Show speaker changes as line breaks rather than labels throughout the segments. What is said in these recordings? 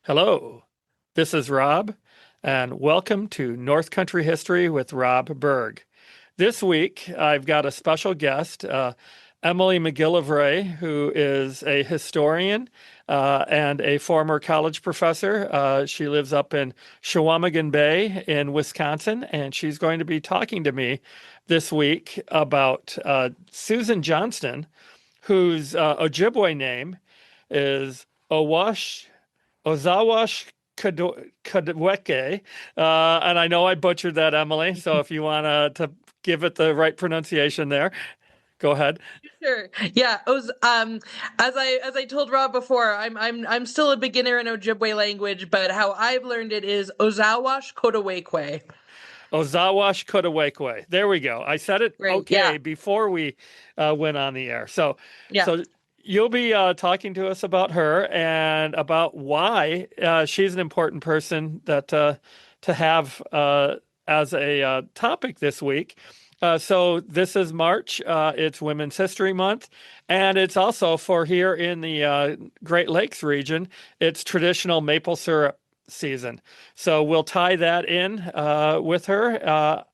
Hello, this is Rob, and welcome to North Country History with Rob Berg. This week, I've got a special guest, Emily Macgillivray, who is a historian and a former college professor. She lives up in Chequamegon Bay in Wisconsin, and she's going to be talking to me this week about Susan Johnston, whose Ojibwe name is Ozhaawashkodwekwe, and I know I butchered that, Emily. So if you want to give it the right pronunciation there, go ahead.
Sure. Yeah. As I told Rob before, I'm still a beginner in Ojibwe language, but how I've learned it is Ozhaawashkodwekwe.
Ozhaawashkodwekwe. There we go. I said it
Right.
okay
Yeah.
before we went on the air. So
Yeah.
you'll be talking to us about her and about why she's an important person that to have as a topic this week. So this is March. It's Women's History Month, and it's also for here in the Great Lakes region, it's traditional maple syrup season. So we'll tie that in with her.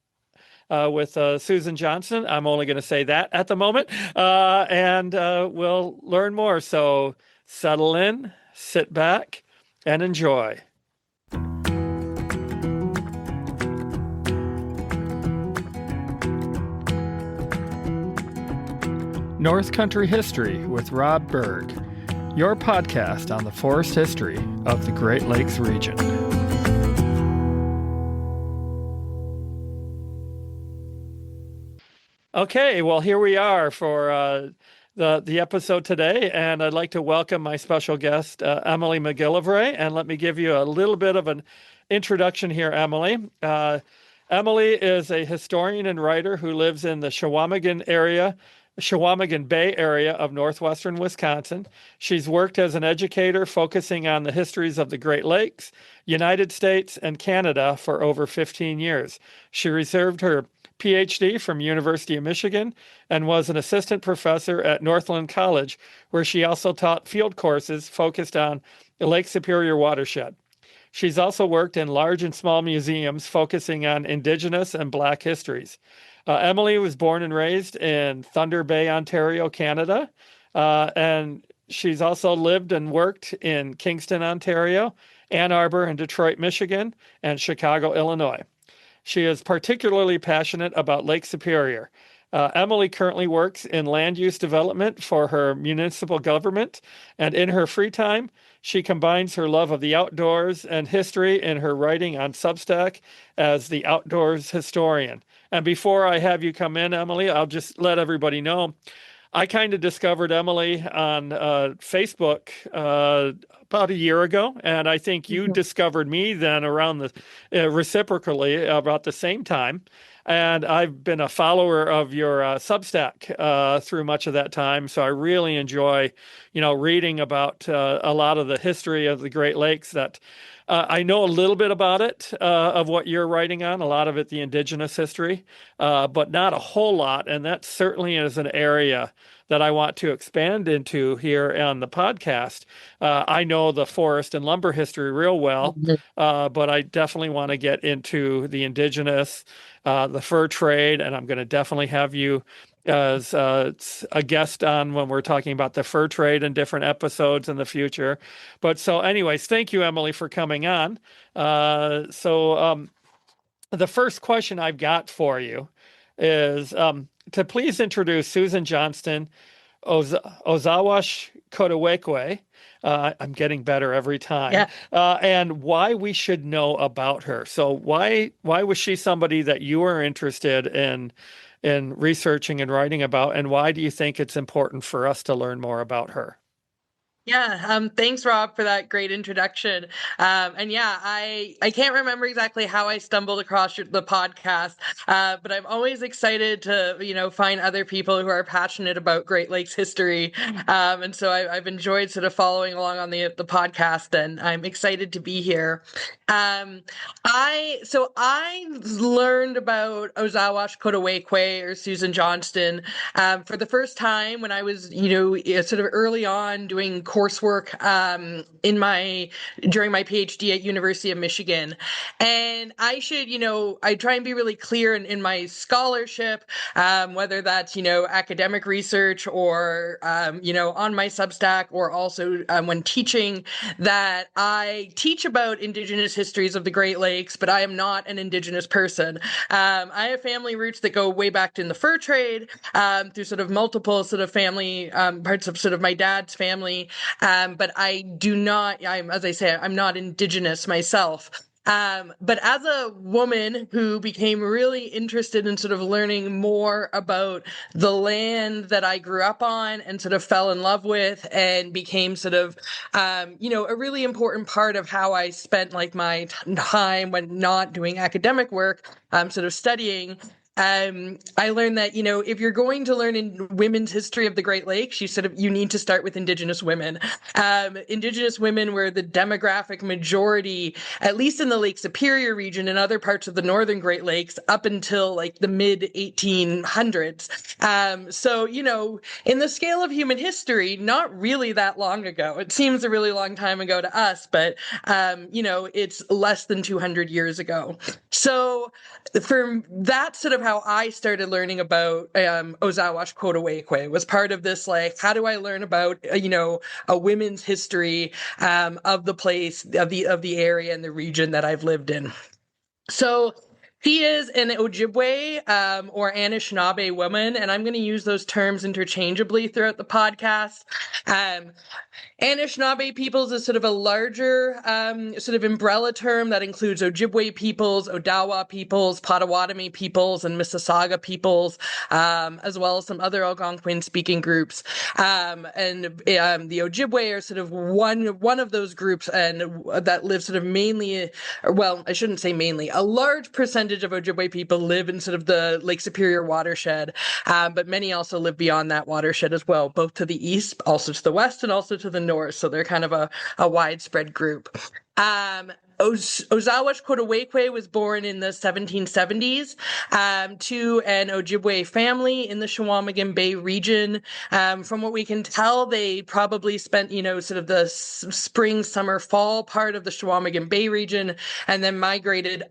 With Susan Johnston. I'm only going to say that at the moment, and we'll learn more. So settle in, sit back, and enjoy. North Country History with Rob Berg, your podcast on the forest history of the Great Lakes region. Okay, well, here we are for the episode today, and I'd like to welcome my special guest, Emily Macgillivray, and let me give you a little bit of an introduction here, Emily. Emily is a historian and writer who lives in the Chequamegon Bay area of northwestern Wisconsin. She's worked as an educator focusing on the histories of the Great Lakes, United States, and Canada for over 15 years. She received her PhD from University of Michigan and was an assistant professor at Northland College, where she also taught field courses focused on the Lake Superior watershed. She's also worked in large and small museums focusing on Indigenous and Black histories. Emily was born and raised in Thunder Bay, Ontario, Canada, and she's also lived and worked in Kingston, Ontario, Ann Arbor and Detroit, Michigan, and Chicago, Illinois. She is particularly passionate about Lake Superior. Emily currently works in land use development for her municipal government, and in her free time, she combines her love of the outdoors and history in her writing on Substack as the Outdoors Historian. And before I have you come in, Emily, I'll just let everybody know, I kind of discovered Emily on Facebook about a year ago, and I think you discovered me then around the reciprocally about the same time. And I've been a follower of your Substack through much of that time, so I really enjoy, reading about a lot of the history of the Great Lakes that. I know a little bit about it, of what you're writing on, a lot of it, the Indigenous history, but not a whole lot. And that certainly is an area that I want to expand into here on the podcast. I know the forest and lumber history real well, but I definitely want to get into the Indigenous, the fur trade, and I'm going to definitely have you as a guest on when we're talking about the fur trade in different episodes in the future. But so anyways, thank you, Emily, for coming on. The first question I've got for you is to please introduce Susan Johnston, Ozhaawashkodwekwe. I'm getting better every time.
Yeah.
And why we should know about her. So why was she somebody that you were interested in researching and writing about, and why do you think it's important for us to learn more about her?
Yeah, thanks, Rob, for that great introduction. And yeah, I can't remember exactly how I stumbled across the podcast, but I'm always excited to, find other people who are passionate about Great Lakes history. And so I've enjoyed sort of following along on the podcast, and I'm excited to be here. I learned about Ozhaawashkodwekwe or Susan Johnston for the first time when I was, sort of early on doing coursework during my PhD at University of Michigan. And I try and be really clear in my scholarship, whether that's, academic research or, on my Substack, or also when teaching, that I teach about Indigenous histories of the Great Lakes, but I am not an Indigenous person. I have family roots that go way back in the fur trade, through sort of multiple sort of family parts of sort of my dad's family. But I do not, as I say, I'm not Indigenous myself. But as a woman who became really interested in sort of learning more about the land that I grew up on and sort of fell in love with, and became sort of, a really important part of how I spent like my time when not doing academic work, sort of studying. I learned that, if you're going to learn in women's history of the Great Lakes, you need to start with Indigenous women. Indigenous women were the demographic majority, at least in the Lake Superior region and other parts of the northern Great Lakes, up until like the mid 1800s. So, in the scale of human history, not really that long ago. It seems a really long time ago to us, but, it's less than 200 years ago. So for that's sort of how I started learning about Ozhaawashkodwekwe. Was part of this, like, how do I learn about a women's history of the place, of the area and the region that I've lived in. So she is an Ojibwe or Anishinaabe woman, and I'm going to use those terms interchangeably throughout the podcast. Anishinaabe peoples is sort of a larger sort of umbrella term that includes Ojibwe peoples, Odawa peoples, Potawatomi peoples, and Mississauga peoples, as well as some other Algonquin-speaking groups. And the Ojibwe are sort of one of those groups, and that live sort of mainly, well, I shouldn't say mainly, a large percentage of Ojibwe people live in sort of the Lake Superior watershed, but many also live beyond that watershed as well, both to the east, also to the west, and also to the north. So they're kind of a widespread group. Ozhaawashkodwekwe was born in the 1770s to an Ojibwe family in the Chequamegon Bay region. From what we can tell, they probably spent, sort of the spring, summer, fall part of the Chequamegon Bay region, and then migrated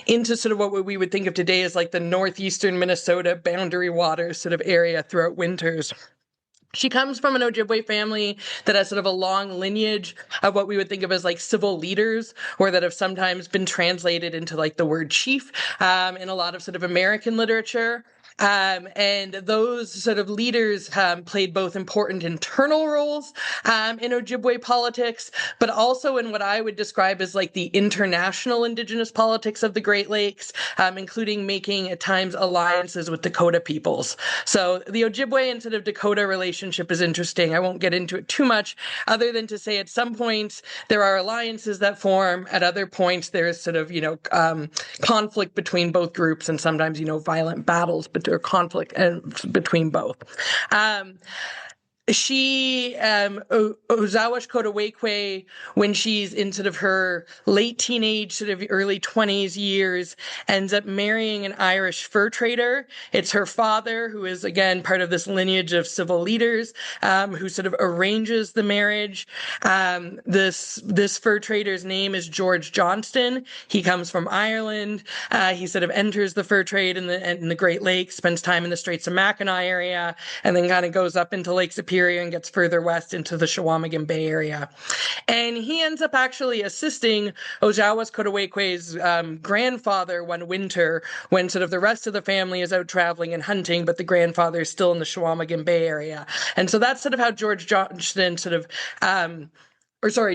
into sort of what we would think of today as like the northeastern Minnesota boundary waters sort of area throughout winters. She comes from an Ojibwe family that has sort of a long lineage of what we would think of as like civil leaders, or that have sometimes been translated into like the word chief in a lot of sort of American literature. And those sort of leaders played both important internal roles in Ojibwe politics, but also in what I would describe as like the international Indigenous politics of the Great Lakes, including making at times alliances with Dakota peoples. So the Ojibwe and sort of Dakota relationship is interesting. I won't get into it too much, other than to say at some points there are alliances that form. At other points there is sort of, conflict between both groups, and sometimes, violent battles or conflict between both. Ozhaawashkodwekwe, when she's in sort of her late teenage, sort of early 20s years, ends up marrying an Irish fur trader. It's her father, who is, again, part of this lineage of civil leaders, who sort of arranges the marriage. This fur trader's name is George Johnston. He comes from Ireland. He sort of enters the fur trade in the Great Lakes, spends time in the Straits of Mackinac area, and then kind of goes up into Lake Superior and gets further west into the Chequamegon Bay area. And he ends up actually assisting Ozhaawashkodwekwe's grandfather one winter, when sort of the rest of the family is out traveling and hunting, but the grandfather is still in the Chequamegon Bay area. And so that's sort of how George Johnston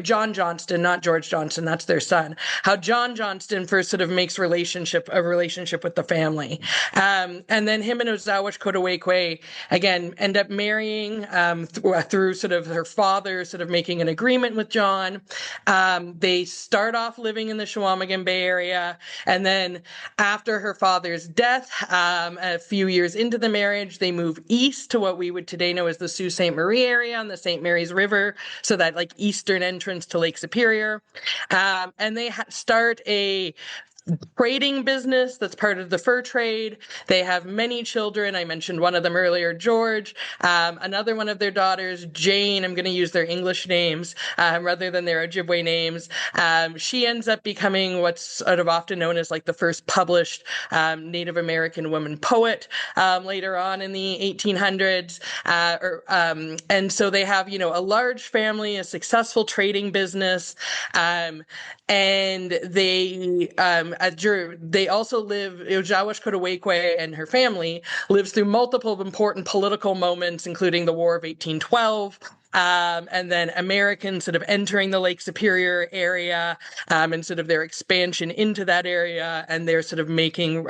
John Johnston, not George Johnston, that's their son. How John Johnston first sort of makes a relationship with the family. And then him and Ozhaawashkodwekwe, again, end up marrying through sort of her father sort of making an agreement with John. They start off living in the Chequamegon Bay area. And then after her father's death, a few years into the marriage, they move east to what we would today know as the Sault Ste. Marie area on the St. Mary's River. So that like eastern entrance to Lake Superior. And they start a trading business that's part of the fur trade. They have many children. I mentioned one of them earlier, George. Another one of their daughters, Jane, I'm going to use their English names rather than their Ojibwe names. She ends up becoming what's sort of often known as like the first published Native American woman poet later on in the 1800s. And so they have, a large family, a successful trading business. And they also live, Ozhaawashkodwekwe and her family lives through multiple important political moments, including the War of 1812, and then Americans sort of entering the Lake Superior area, and sort of their expansion into that area, and they're sort of making,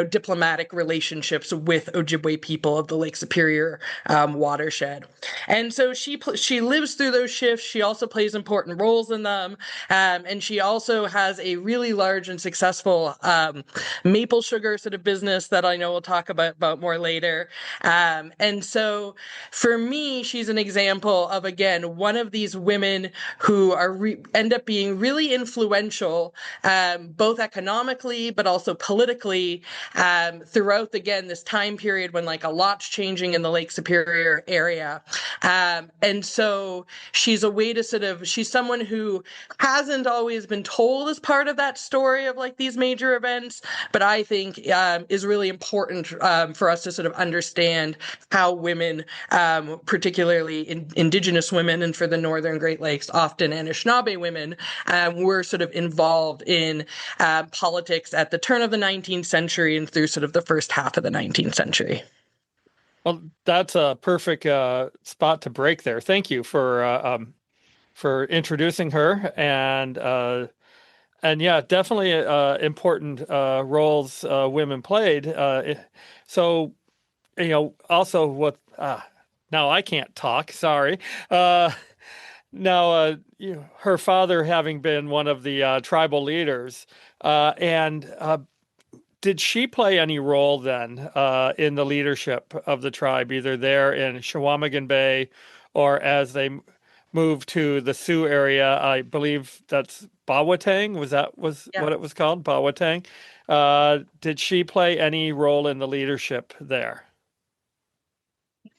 diplomatic relationships with Ojibwe people of the Lake Superior watershed. And so she lives through those shifts. She also plays important roles in them, and she also has a really large and successful maple sugar sort of business that I know we'll talk about more later. And so for me, she's an example of, again, one of these women who end up being really influential, both economically but also politically, throughout, again, this time period when like a lot's changing in the Lake Superior area. And so she's a way to she's someone who hasn't always been told as part of that story of like these major events, but I think is really important for us to sort of understand how women, particularly Indigenous women, and for the Northern Great Lakes, often Anishinaabe women, were sort of involved in politics at the turn of the 19th century and through sort of the first half of the 19th century.
Well, that's a perfect spot to break there. Thank you for introducing her, and yeah, definitely important roles women played. So, also what. Now I can't talk. Sorry. Her father having been one of the tribal leaders, and did she play any role then in the leadership of the tribe, either there in Chequamegon Bay, or as they moved to the Sioux area? I believe that's Bawating. What it was called, Bawating? Did she play any role in the leadership there?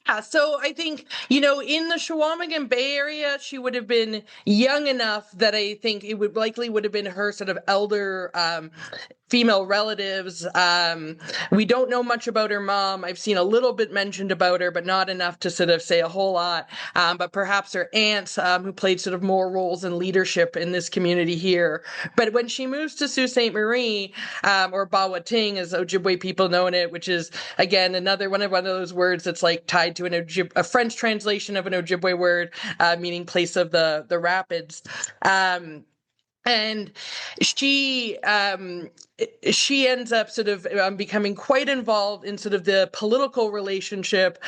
Yeah, so I think, in the Chequamegon Bay area, she would have been young enough that I think it would have been her sort of elder female relatives. We don't know much about her mom. I've seen a little bit mentioned about her, but not enough to sort of say a whole lot. But perhaps her aunts, who played sort of more roles in leadership in this community here. But when she moves to Sault Ste. Marie, or Bawating, as Ojibwe people know it, which is, again, another one of those words that's like tied to a French translation of an Ojibwe word, meaning place of the rapids. And she ends up sort of becoming quite involved in sort of the political relationship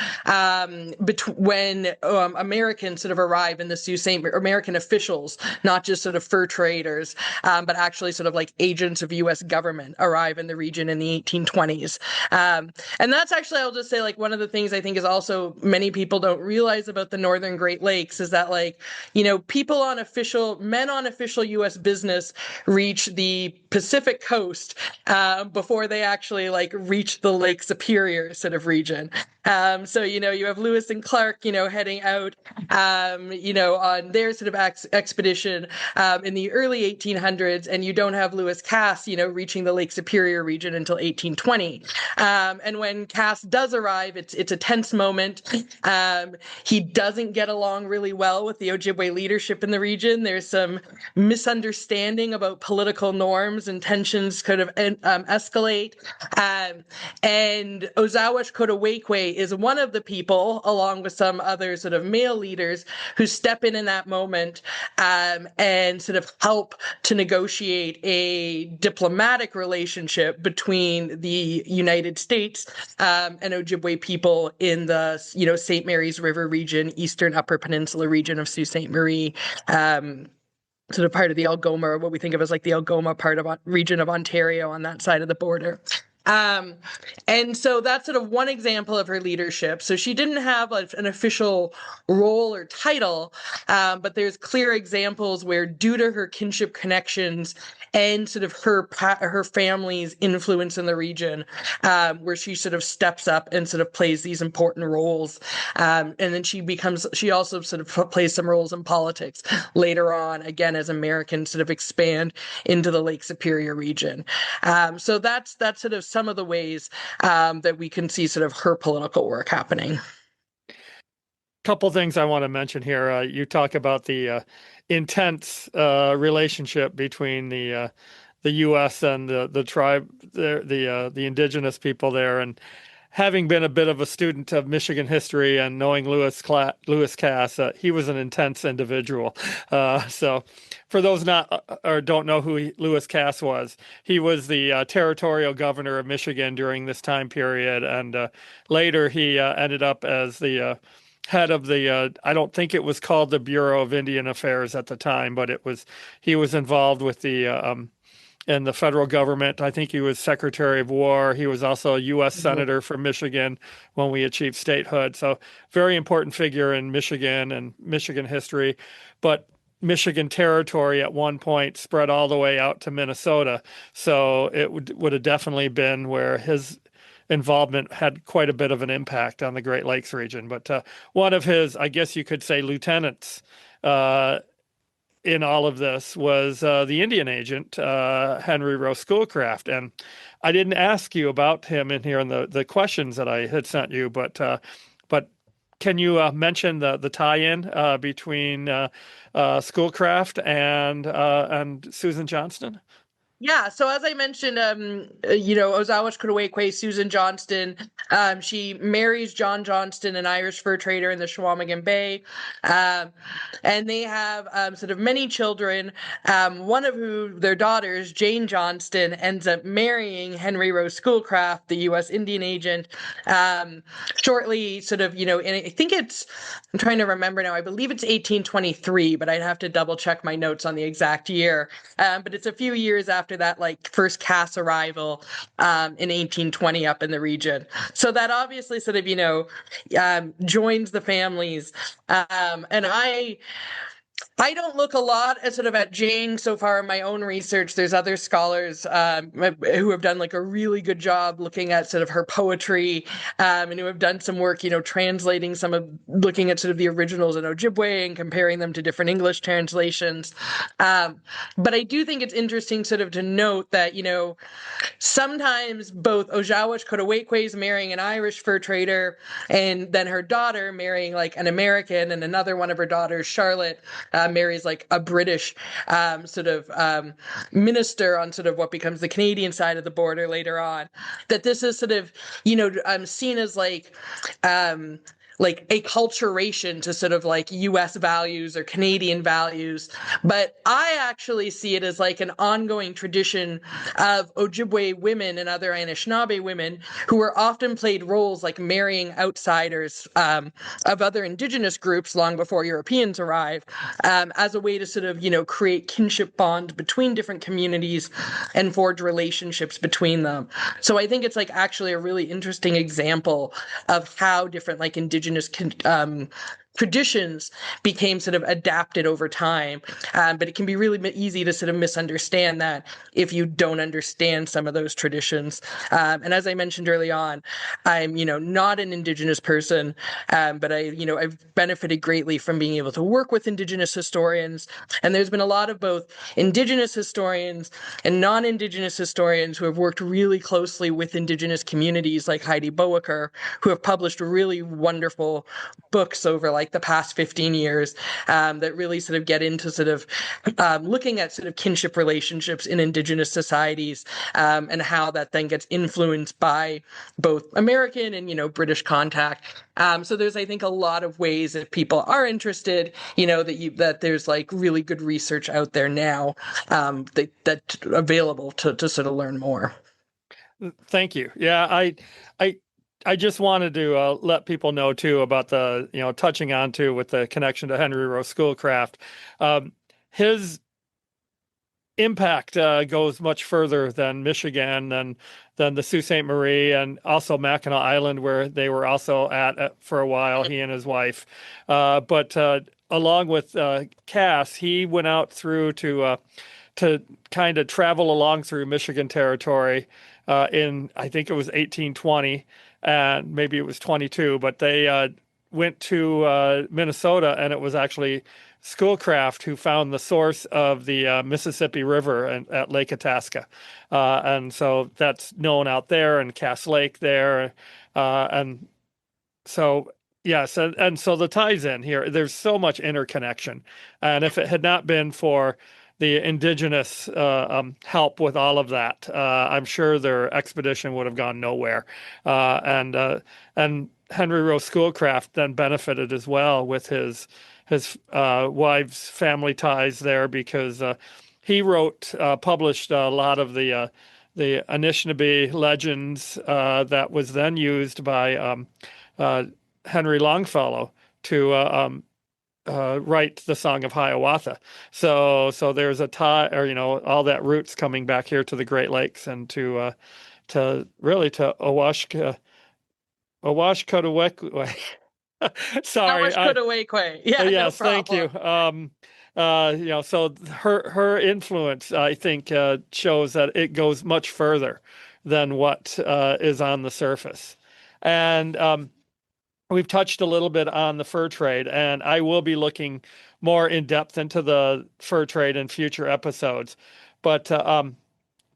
when Americans sort of arrive in the Sault Ste. American officials, not just sort of fur traders, but actually sort of like agents of U.S. government arrive in the region in the 1820s. And that's actually, I'll just say, like, one of the things I think is also many people don't realize about the Northern Great Lakes is that, like, men on official U.S. business reach the Pacific coast before they actually like reach the Lake Superior sort of region. So, you have Lewis and Clark, heading out, on their sort of expedition in the early 1800s, and you don't have Lewis Cass, reaching the Lake Superior region until 1820. And when Cass does arrive, it's a tense moment. He doesn't get along really well with the Ojibwe leadership in the region. There's some misunderstanding about political norms, and tensions could have escalate. And Ozhaawashkodwekwe is one of the people, along with some other sort of male leaders, who step in that moment and sort of help to negotiate a diplomatic relationship between the United States and Ojibwe people in the St. Mary's River region, eastern Upper Peninsula region of Sault Ste. Marie. Sort of part of the Algoma, or what we think of as like the Algoma part of region of Ontario on that side of the border. And so that's sort of one example of her leadership. So she didn't have an official role or title, but there's clear examples where, due to her kinship connections and sort of her family's influence in the region, where she sort of steps up and sort of plays these important roles. And then she also sort of plays some roles in politics later on, again, as Americans sort of expand into the Lake Superior region. So that's sort of some of the ways that we can see sort of her political work happening.
Couple things I want to mention here. You talk about the intense relationship between the U.S. and the tribe, the Indigenous people there, and having been a bit of a student of Michigan history and knowing Lewis Cass, he was an intense individual. So, for those not or don't know who Lewis Cass was, he was the territorial governor of Michigan during this time period, and later he ended up as the head of the I don't think it was called the Bureau of Indian Affairs at the time, but he was involved with the in the federal government. I think he was Secretary of War. He was also a U.S. Senator from Michigan when we achieved statehood. So very important figure in Michigan and Michigan history. But Michigan territory at one point spread all the way out to Minnesota. So it would have definitely been where his involvement had quite a bit of an impact on the Great Lakes region. But one of his, I guess you could say, lieutenants in all of this was the Indian agent, Henry Rowe Schoolcraft. And I didn't ask you about him in here in the questions that I had sent you, but can you mention the tie-in between Schoolcraft and Susan Johnston?
Yeah, so as I mentioned, Ozhaawashkodwekwe, Susan Johnston, she marries John Johnston, an Irish fur trader in the Chequamegon Bay, and they have sort of many children. One of their daughters, Jane Johnston, ends up marrying Henry Rowe Schoolcraft, the U.S. Indian agent, shortly sort of, and I think I'm trying to remember now, I believe it's 1823, but I'd have to double check my notes on the exact year. But it's a few years after that, like, first Cass arrival in 1820 up in the region. So that obviously sort of, joins the families. And I don't look a lot at sort of at Jane so far in my own research. There's other scholars who have done like a really good job looking at sort of her poetry, and who have done some work, translating looking at sort of the originals in Ojibwe and comparing them to different English translations. But I do think it's interesting sort of to note that, sometimes both Ozhaawashkodwekwe's marrying an Irish fur trader, and then her daughter marrying like an American, and another one of her daughters, Charlotte, marries like a British sort of minister on sort of what becomes the Canadian side of the border later on. That this is sort of, seen as like acculturation to sort of like U.S. values or Canadian values. But I actually see it as like an ongoing tradition of Ojibwe women and other Anishinaabe women who were often played roles like marrying outsiders of other Indigenous groups long before Europeans arrived, as a way to sort of, create kinship bonds between different communities and forge relationships between them. So I think it's like actually a really interesting example of how different like Indigenous traditions became sort of adapted over time. But it can be really easy to sort of misunderstand that if you don't understand some of those traditions. And as I mentioned early on, I'm, not an Indigenous person, but I've benefited greatly from being able to work with Indigenous historians. And there's been a lot of both Indigenous historians and non-Indigenous historians who have worked really closely with Indigenous communities, like Heidi Bowaker, who have published really wonderful books over like the past 15 years that really sort of get into sort of looking at sort of kinship relationships in Indigenous societies, and how that then gets influenced by both American and, British contact. So there's, I think, a lot of ways that people are interested, that there's like really good research out there now that's available to sort of learn more.
Thank you. Yeah, I just wanted to let people know too about the, touching on to with the connection to Henry Rowe Schoolcraft. His impact goes much further than Michigan and than the Sault Ste. Marie and also Mackinac Island, where they were also at for a while, he and his wife. But along with Cass, he went out through to kind of travel along through Michigan territory in, I think it was 1820, and maybe it was 22, but they went to Minnesota, and it was actually Schoolcraft who found the source of the Mississippi River at Lake Itasca. And so that's known out there, and Cass Lake there. And so, yes, and so the ties in here, there's so much interconnection. And if it had not been for the Indigenous help with all of that, I'm sure their expedition would have gone nowhere. And Henry Rowe Schoolcraft then benefited as well with his wife's family ties there, because he published a lot of the Anishinaabe legends that was then used by Henry Longfellow to write the Song of Hiawatha. So there's a tie, or all that roots coming back here to the Great Lakes and to Ozhaawashkodwekwe. Sorry.
Ozhaawashkodwekwe. Yeah,
yes,
no problem.
thank you. So her influence, I think, shows that it goes much further than what is on the surface. And we've touched a little bit on the fur trade, and I will be looking more in depth into the fur trade in future episodes. But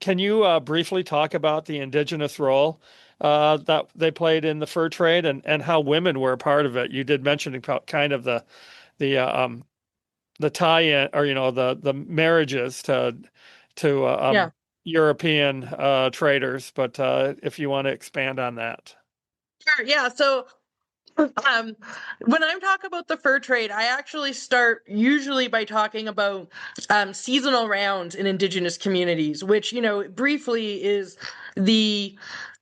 can you briefly talk about the Indigenous role that they played in the fur trade, and how women were a part of it? You did mention about kind of the tie-in, or the marriages to
Yeah.
European traders. But if you want to expand on that.
Sure. Yeah. So when I talk about the fur trade, I actually start usually by talking about seasonal rounds in Indigenous communities, which, briefly is the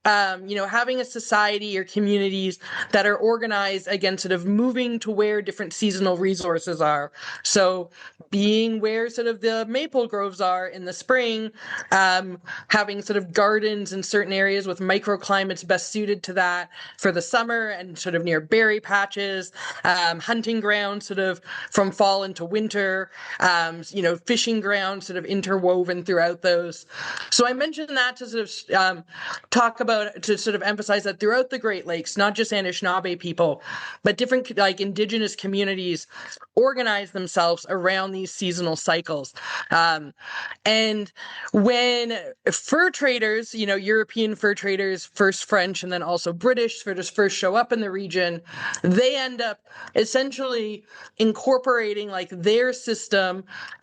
having a society or communities that are organized against sort of moving to where different seasonal resources are. So being where sort of the maple groves are in the spring, having sort of gardens in certain areas with microclimates best suited to that for the summer, and sort of near berry patches, hunting grounds sort of from fall into winter, fishing grounds sort of interwoven throughout those. So I mentioned that to sort of to sort of emphasize that throughout the Great Lakes, not just Anishinaabe people, but different like Indigenous communities organize themselves around these seasonal cycles. And when fur traders, European fur traders, first French and then also British, first show up in the region, they end up essentially incorporating like their system,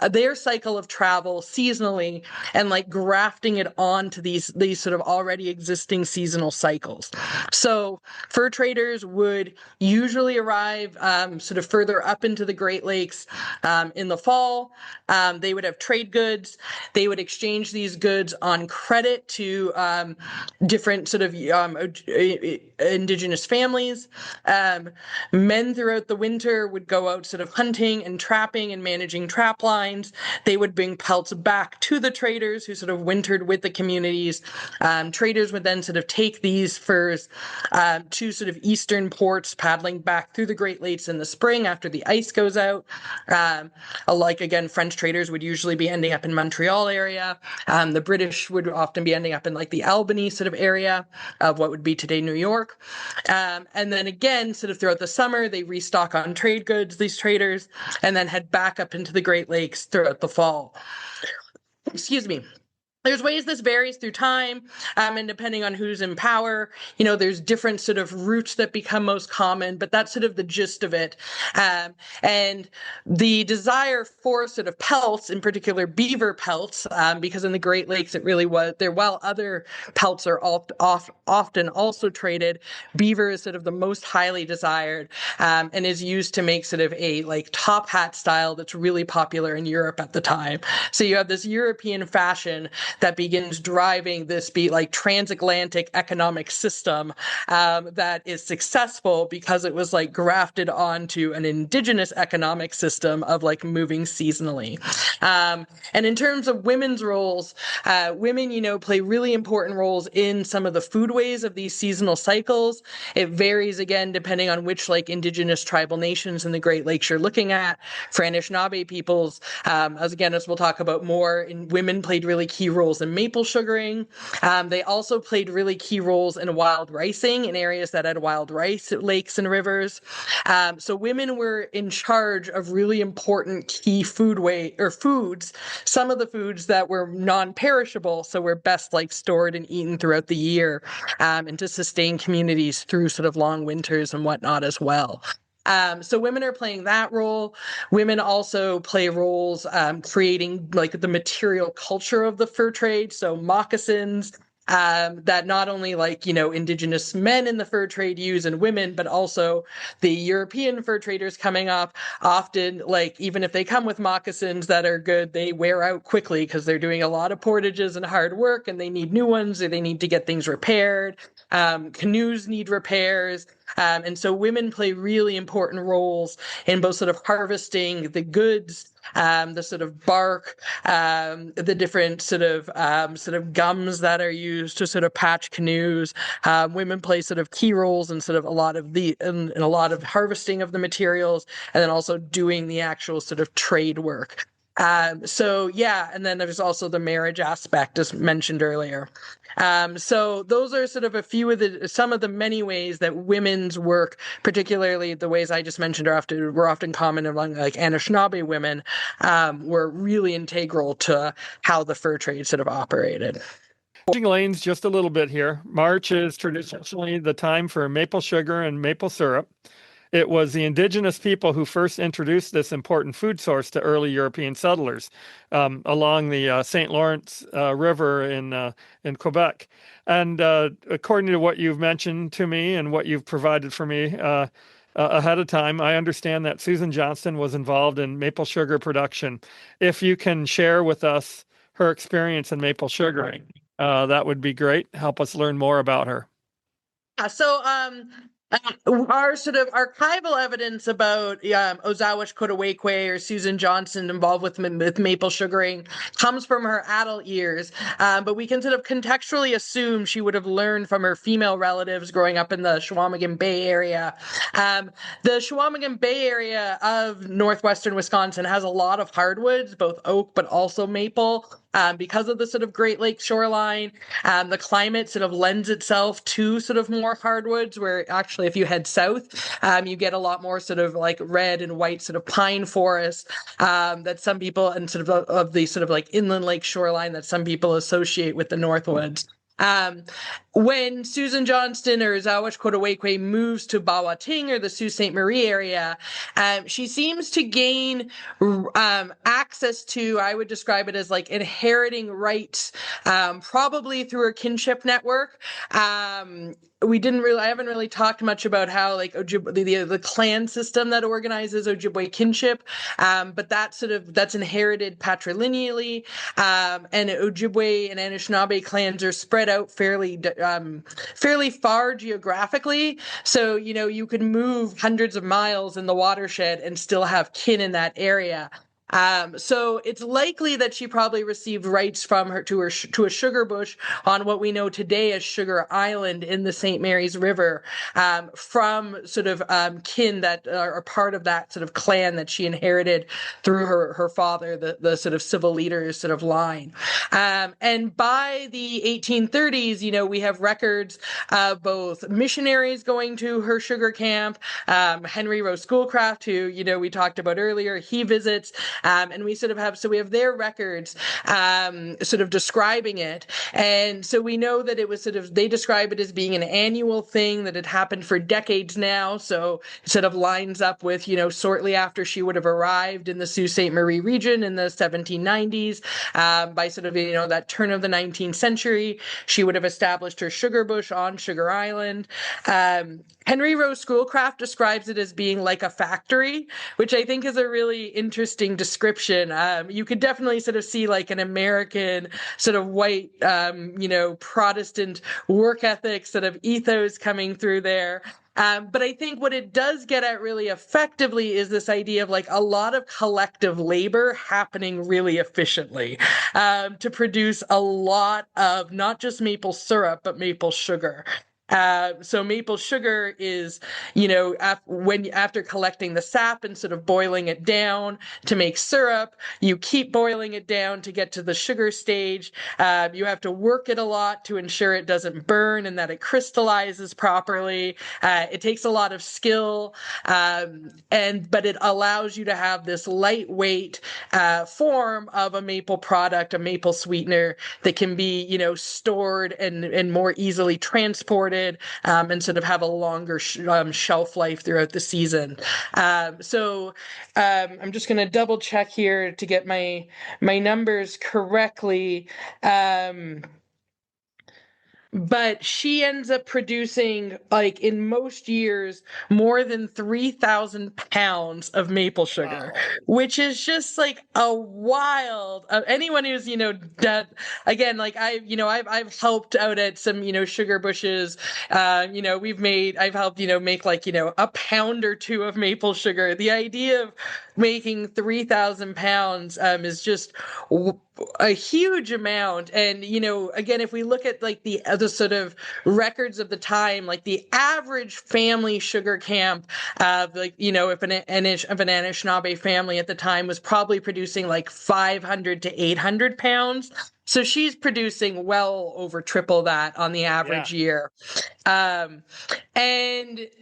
their cycle of travel seasonally, and like grafting it onto these sort of already existing seasonal cycles. So fur traders would usually arrive sort of further up into the Great Lakes in the fall. They would have trade goods. They would exchange these goods on credit to different sort of Indigenous families. Men throughout the winter would go out sort of hunting and trapping and managing trap lines. They would bring pelts back to the traders who sort of wintered with the communities. Traders would then sort of take these furs to sort of eastern ports, paddling back through the Great Lakes in the spring after the ice goes out. Like, again, French traders would usually be ending up in Montreal area. The British would often be ending up in like the Albany sort of area of what would be today New York. And then again, sort of throughout the summer, they restock on trade goods, these traders, and then head back up into the Great Lakes throughout the fall. Excuse me. There's ways this varies through time, and depending on who's in power, there's different sort of routes that become most common, but that's sort of the gist of it. And the desire for sort of pelts, in particular beaver pelts, because in the Great Lakes it really was there. While other pelts are often also traded, beaver is sort of the most highly desired, and is used to make sort of a like top hat style that's really popular in Europe at the time. So you have this European fashion that begins driving this transatlantic economic system that is successful because it was grafted onto an Indigenous economic system of moving seasonally. And in terms of women's roles, women, play really important roles in some of the foodways of these seasonal cycles. It varies again depending on which Indigenous tribal nations in the Great Lakes you're looking at. For Anishinaabe peoples, as we'll talk about more, women played really key roles in maple sugaring. They also played really key roles in wild ricing in areas that had wild rice lakes and rivers. So women were in charge of really important key foods, some of the foods that were non-perishable, so were best stored and eaten throughout the year, and to sustain communities through sort of long winters and whatnot as well. So women are playing that role. Women also play roles creating the material culture of the fur trade. So moccasins, that not only Indigenous men in the fur trade use and women, but also the European fur traders coming up often, even if they come with moccasins that are good, they wear out quickly because they're doing a lot of portages and hard work and they need new ones or they need to get things repaired. Canoes need repairs. And so women play really important roles in both sort of harvesting the goods, the sort of bark, the different sort of gums that are used to sort of patch canoes. Women play sort of key roles in sort of a lot of harvesting of the materials, and then also doing the actual sort of trade work. And then there's also the marriage aspect, as mentioned earlier. So those are sort of some of the many ways that women's work, particularly the ways I just mentioned, were often common among Anishinaabe women, were really integral to how the fur trade sort of operated.
Changing lanes just a little bit here. March is traditionally the time for maple sugar and maple syrup. It was the Indigenous people who first introduced this important food source to early European settlers along the St. Lawrence River in Quebec. And according to what you've mentioned to me and what you've provided for me ahead of time, I understand that Susan Johnston was involved in maple sugar production. If you can share with us her experience in maple sugaring, that would be great. Help us learn more about her.
Our sort of archival evidence about Ozhaawashkodwekwe or Susan Johnston involved with maple sugaring comes from her adult years, but we can sort of contextually assume she would have learned from her female relatives growing up in the Chequamegon Bay area. The Chequamegon Bay area of northwestern Wisconsin has a lot of hardwoods, both oak but also maple. Because of the sort of Great Lakes shoreline, the climate sort of lends itself to sort of more hardwoods, where actually if you head south, you get a lot more sort of red and white sort of pine forests that some people, and sort of the sort of inland lake shoreline that some people associate with the Northwoods. When Susan Johnston or Ozhaawashkodwekwe moves to Bawating or the Sault Ste. Marie area, she seems to gain access to, I would describe it as inheriting rights, probably through her kinship network. I haven't really talked much about how Ojibwe, the clan system that organizes Ojibwe kinship, but that's inherited patrilineally, and Ojibwe and Anishinaabe clans are spread out fairly far geographically. So, you could move hundreds of miles in the watershed and still have kin in that area. So it's likely that she probably received rights from her to a sugar bush on what we know today as Sugar Island in the St. Mary's River, from sort of kin that are part of that sort of clan that she inherited through her father, the sort of civil leaders sort of line. And by the 1830s, we have records of both missionaries going to her sugar camp. Henry Rowe Schoolcraft, who, we talked about earlier, he visits. And we have their records sort of describing it. And so we know that it was they describe it as being an annual thing that had happened for decades now. So it sort of lines up with, shortly after she would have arrived in the Sault Ste. Marie region in the 1790s, by sort of, that turn of the 19th century, she would have established her sugar bush on Sugar Island. Henry Rowe Schoolcraft describes it as being like a factory, which I think is a really interesting description description. You could definitely sort of see like an American sort of white, Protestant work ethic sort of ethos coming through there. But I think what it does get at really effectively is this idea of like a lot of collective labor happening really efficiently to produce a lot of not just maple syrup, but maple sugar. So maple sugar is, after collecting the sap and sort of boiling it down to make syrup, you keep boiling it down to get to the sugar stage. You have to work it a lot to ensure it doesn't burn and that it crystallizes properly. It takes a lot of skill, but it allows you to have this lightweight form of a maple product, a maple sweetener that can be, stored and more easily transported. And sort of have a longer shelf life throughout the season. So I'm just going to double check here to get my numbers correctly. But she ends up producing, like in most years, more than 3,000 pounds of maple sugar,
Wow.
which is just like a wild. Anyone who's done, again, like I've helped out at some sugar bushes. I've helped make like a pound or two of maple sugar. The idea of making 3,000 pounds is just a huge amount. And again, if we look at like the sort of records of the time, like the average family sugar camp, if an Anishinaabe family at the time was probably producing like 500 to 800 pounds. So she's producing well over triple that on the average year. And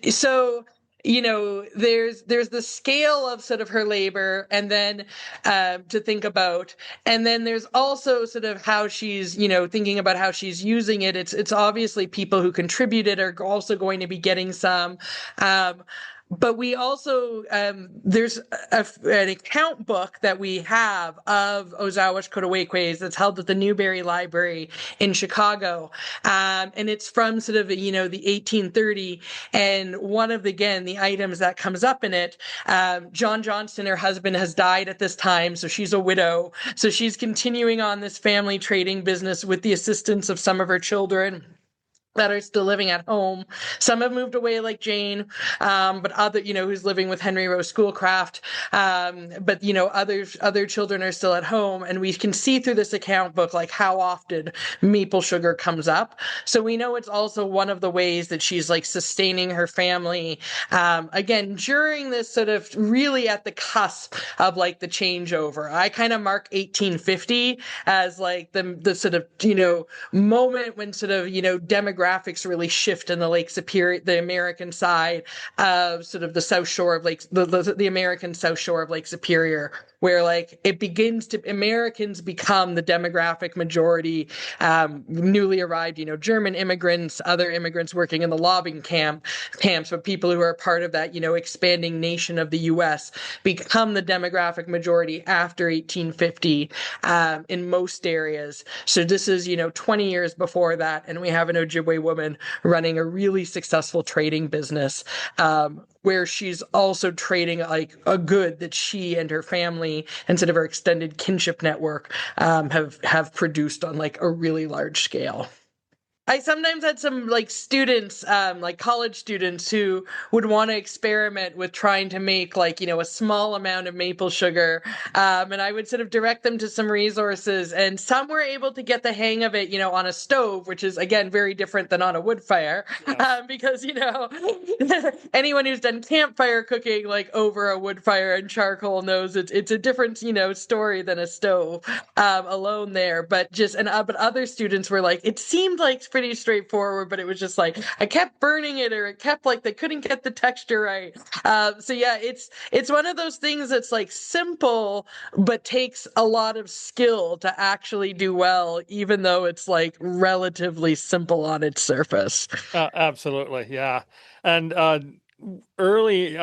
so there's the scale of sort of her labor, and then to think about, and then there's also sort of how she's thinking about how she's using it. It's obviously people who contributed are also going to be getting some. But we also, there's an account book that we have of Ozhaawashkodwekwe that's held at the Newberry Library in Chicago. And it's from sort of, the 1830. And one of the items that comes up in it, John Johnston, her husband, has died at this time. So she's a widow. So she's continuing on this family trading business with the assistance of some of her children that are still living at home. Some have moved away, like Jane, but other, who's living with Henry Rose Schoolcraft. But other children are still at home, and we can see through this account book like how often maple sugar comes up. So we know it's also one of the ways that she's like sustaining her family. Again, during this sort of really at the cusp of like the changeover. I kind of mark 1850 as like the sort of moment when sort of demographics really shift in the Lake Superior, the American side of sort of the South Shore of Lake, the American South Shore of Lake Superior, where like it begins to, Americans become the demographic majority, newly arrived, German immigrants, other immigrants working in the logging camps, but people who are part of that, expanding nation of the U.S. become the demographic majority after 1850 in most areas. So this is, 20 years before that, and we have an Ojibwe woman running a really successful trading business, where she's also trading like a good that she and her family and sort of her extended kinship network have produced on like a really large scale. I sometimes had some like students, like college students who would want to experiment with trying to make like, a small amount of maple sugar. And I would sort of direct them to some resources, and some were able to get the hang of it, on a stove, which is again, very different than on a wood fire. Yes. Because, anyone who's done campfire cooking, like over a wood fire and charcoal knows it's a different, story than a stove, alone there. But but other students were like, it seemed like pretty straightforward, but it was just like I kept burning it, or it kept like they couldn't get the texture right. So yeah, it's one of those things that's like simple, but takes a lot of skill to actually do well, even though it's like relatively simple on its surface.
Absolutely, yeah. And early,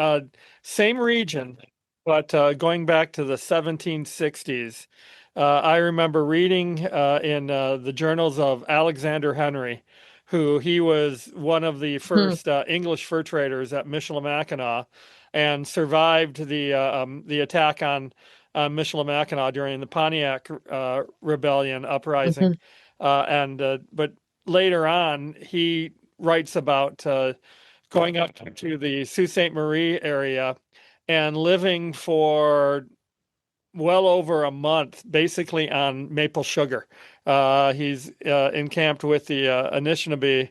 same region, but going back to the 1760s. I remember reading in the journals of Alexander Henry, he was one of the first English fur traders at Michilimackinac, and survived the attack on Michilimackinac during the Pontiac Rebellion uprising.
Hmm.
But later on, he writes about going up to the Sault Ste. Marie area and living for well over a month, basically on maple sugar. He's encamped with the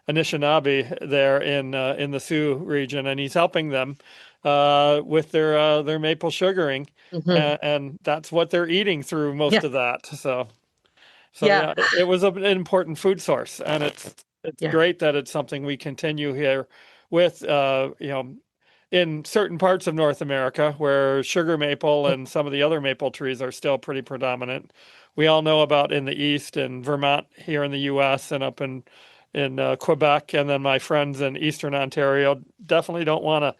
Anishinaabe there in the Sioux region, and he's helping them with their maple sugaring,
Hmm.
and that's what they're eating through most
Yeah.
of that. So
Yeah.
yeah, it was an important food source, and it's
Yeah.
great that it's something we continue here with. In certain parts of North America where sugar maple and some of the other maple trees are still pretty predominant. We all know about in the East and Vermont here in the U.S. and up in Quebec, and then my friends in Eastern Ontario definitely don't want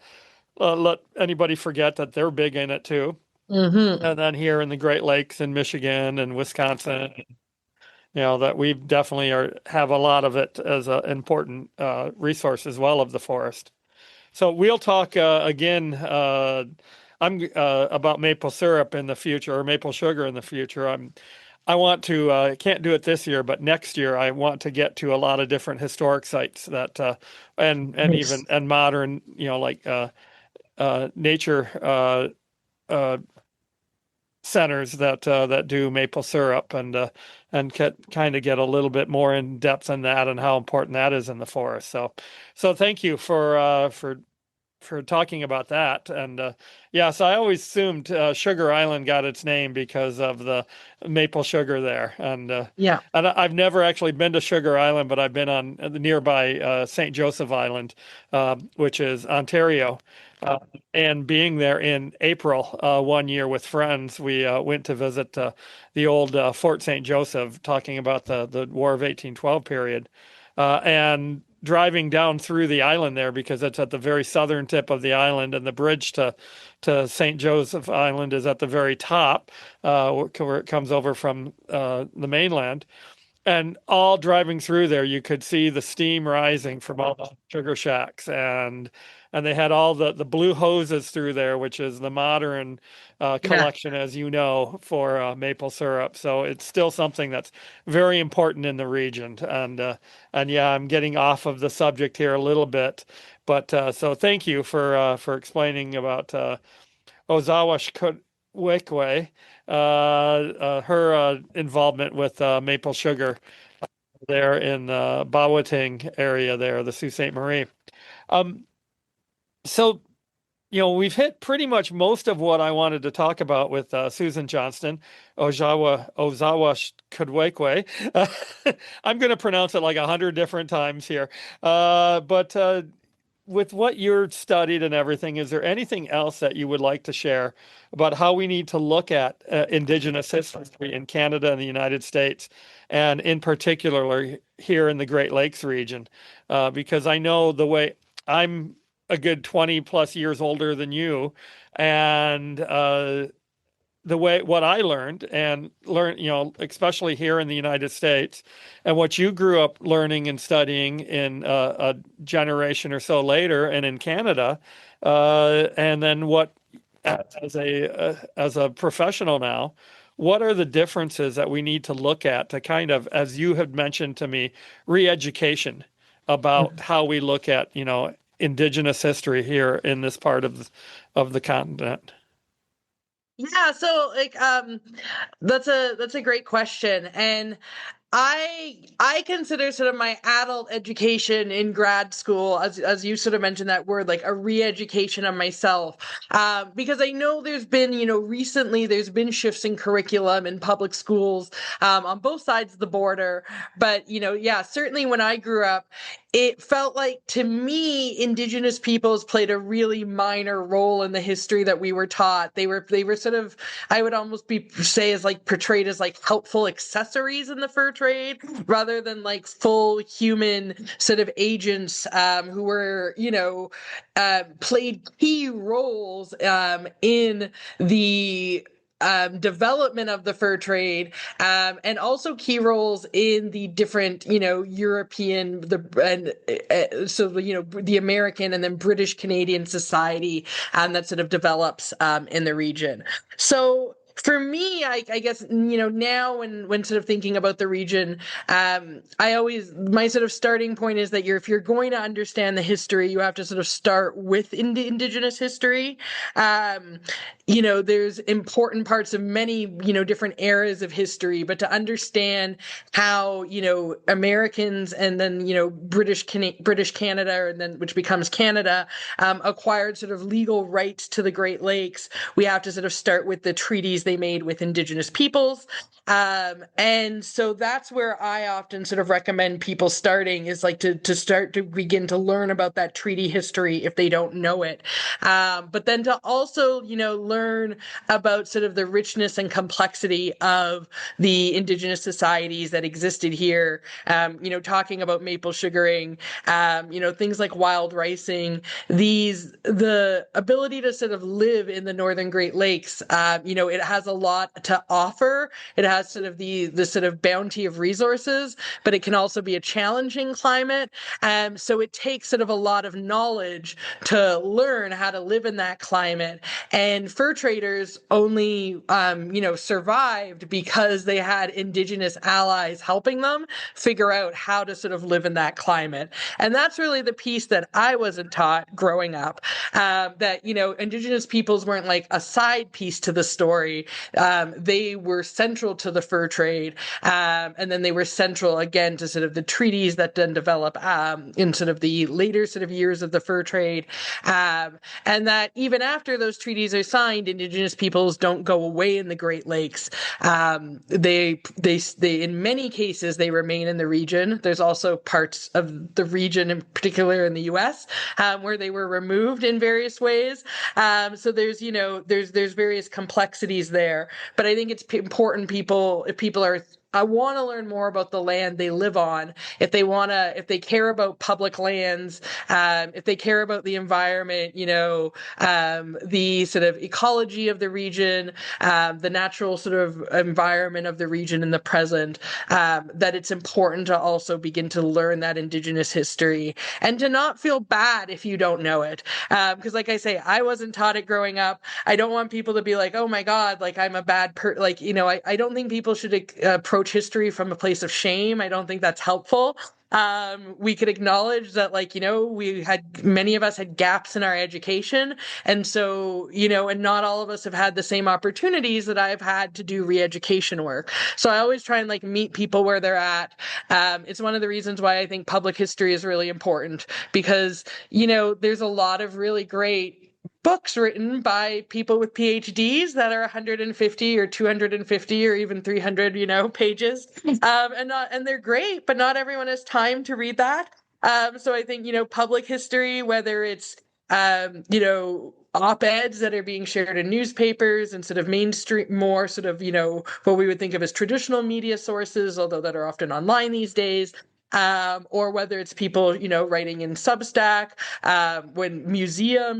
to let anybody forget that they're big in it too.
Hmm.
And then here in the Great Lakes in Michigan and Wisconsin, that we definitely have a lot of it as an important resource as well of the forest. So we'll talk again. I'm about maple syrup in the future or maple sugar in the future. I want to. Can't do it this year, but next year I want to get to a lot of different historic sites that and even
Nice.
and modern. Like nature uh, centers that do maple syrup and kind of get a little bit more in depth on that and how important that is in the forest. So thank you for talking about that. And so I always assumed Sugar Island got its name because of the maple sugar there.
Yeah.
And I've never actually been to Sugar Island, but I've been on the nearby St. Joseph Island, which is Ontario. And being there in April one year with friends, we went to visit the old Fort St. Joseph, talking about the War of 1812 period. And driving down through the island there because it's at the very southern tip of the island, and the bridge to St. Joseph Island is at the very top, where it comes over from the mainland. And all driving through there, you could see the steam rising from all the sugar shacks, and they had all the blue hoses through there, which is the modern
Yeah.
collection, as you know, for maple syrup. So it's still something that's very important in the region. And yeah, I'm getting off of the subject here a little bit, but so thank you for explaining about Ozhaawashkodwekwe, her involvement with maple sugar there in the Bawating area there, the Sault Ste. Marie. Um, so, we've hit pretty much most of what I wanted to talk about with Susan Johnston, Ozhaawashkodwekwe. I'm going to pronounce it like 100 different times here. But with what you're studied and everything, is there anything else that you would like to share about how we need to look at Indigenous history in Canada and the United States, and in particular here in the Great Lakes region? Because I know the way I'm a good 20 plus years older than you, and the way what I learned, especially here in the United States, and what you grew up learning and studying in a generation or so later, and in Canada, and then what as a professional now, what are the differences that we need to look at to kind of, as you had mentioned to me, re-education about how we look at, Indigenous history here in this part of the continent?
Yeah, so like that's a great question. And I consider sort of my adult education in grad school, as you sort of mentioned that word, like a re-education of myself, because I know there's been, recently there's been shifts in curriculum in public schools on both sides of the border. But yeah, certainly when I grew up, it felt like to me Indigenous peoples played a really minor role in the history that we were taught. They were sort of, I would almost be say as like portrayed as like helpful accessories in the fur trade rather than like full human sort of agents who were played key roles in the development of the fur trade, and also key roles in the different, European, the American and then British Canadian society that sort of develops in the region. So for me, I guess, now when sort of thinking about the region, my sort of starting point is that if you're going to understand the history, you have to sort of start with Indigenous history. There's important parts of many, different eras of history, but to understand how, Americans and then, British Canada, and then which becomes Canada, acquired sort of legal rights to the Great Lakes, we have to sort of start with the treaties they made with Indigenous peoples. And so that's where I often sort of recommend people starting, is like to start to begin to learn about that treaty history if they don't know it. But then to also, learn about sort of the richness and complexity of the Indigenous societies that existed here, talking about maple sugaring, things like wild ricing, the ability to sort of live in the Northern Great Lakes. It has a lot to offer. It has sort of the sort of bounty of resources, but it can also be a challenging climate. So it takes sort of a lot of knowledge to learn how to live in that climate. And fur traders only, survived because they had Indigenous allies helping them figure out how to sort of live in that climate. And that's really the piece that I wasn't taught growing up, that, Indigenous peoples weren't like a side piece to the story. They were central to the fur trade. And then they were central again to sort of the treaties that then develop in sort of the later sort of years of the fur trade. And that even after those treaties are signed, Indigenous peoples don't go away in the Great Lakes. They in many cases, they remain in the region. There's also parts of the region, in particular in the U.S., where they were removed in various ways. So there's various complexities there. But I think it's important if people I want to learn more about the land they live on. If they care about public lands, if they care about the environment, the sort of ecology of the region, the natural sort of environment of the region in the present, that it's important to also begin to learn that Indigenous history and to not feel bad if you don't know it. Because like I say, I wasn't taught it growing up. I don't want people to be like, oh my God, like I'm a bad I don't think people should approach history from a place of shame. I don't think that's helpful. We could acknowledge that, many of us had gaps in our education. And so, and not all of us have had the same opportunities that I've had to do re-education work. So I always try and meet people where they're at. It's one of the reasons why I think public history is really important, because, there's a lot of really great books written by people with PhDs that are 150 or 250 or even 300, pages. And they're great, but not everyone has time to read that. So I think, public history, whether it's, op-eds that are being shared in newspapers and sort of mainstream, more sort of, what we would think of as traditional media sources, although that are often online these days, or whether it's people, writing in Substack, when